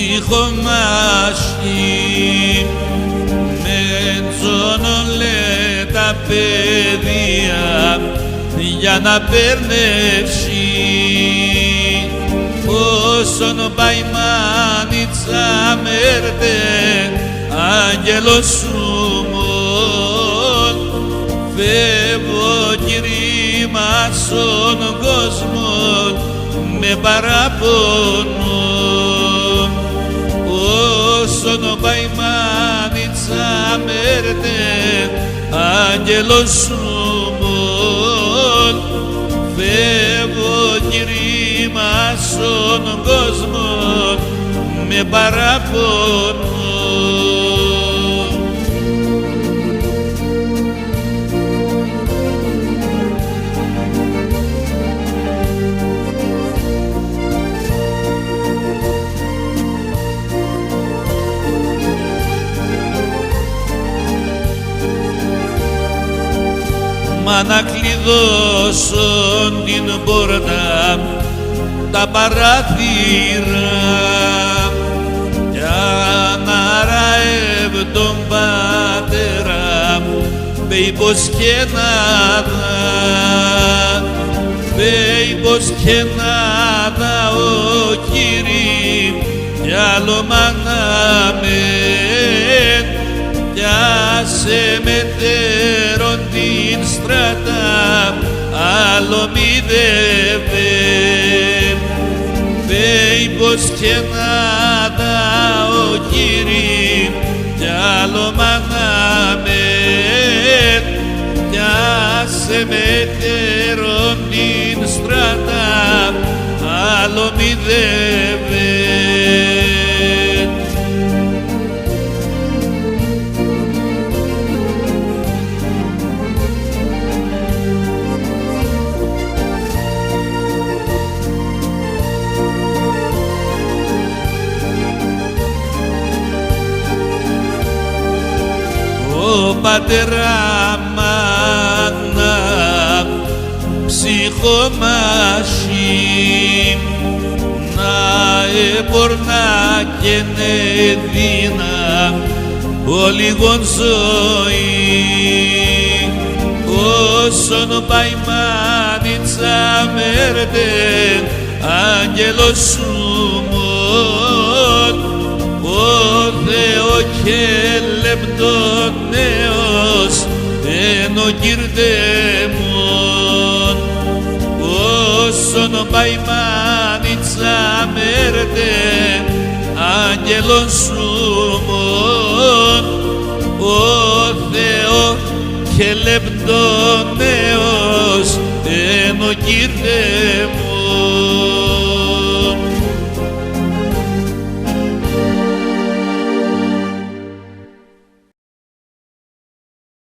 ψυχομάσχη με τζόνολε τα παιδιά για να περνεύσει όσον παϊμάνιτσα μέρτε άγγελος σου μον φεύγω κηρύμα στον κόσμο με παραπονό όσον παϊμάνιτσα μέρτε άγγελος σου μον φεύγω κηρύμα στον κόσμο με παραπονό. Μα να κλειδώσω την πόρτα τα παράθυρα για να ραεύω τον πατέρα πέι πως και να δα, πέι πως και να δα ο Κύρι κι άλλο μανάμε κι άσε μετέρον την στρατά άλλο μη δεύε πέι πως και να δα ο Κύρι κι άλλο μανάμε κι άσε μετέρον την στρατά άλλο μη δεύε. Ο πατέρα μάνα ψυχομάσχη να επορνά και νεδίνα ο λίγον ζωή όσον παϊμάνιτσα μέρτε άγγελος σου μον ο Θεό και λεπτόν νέος εν ο κυρδέμον όσον παϊμάνιτσα μέρτε άγγελον σου μον ο Θεό και λεπτόν νέος εν ο κυρδέμον.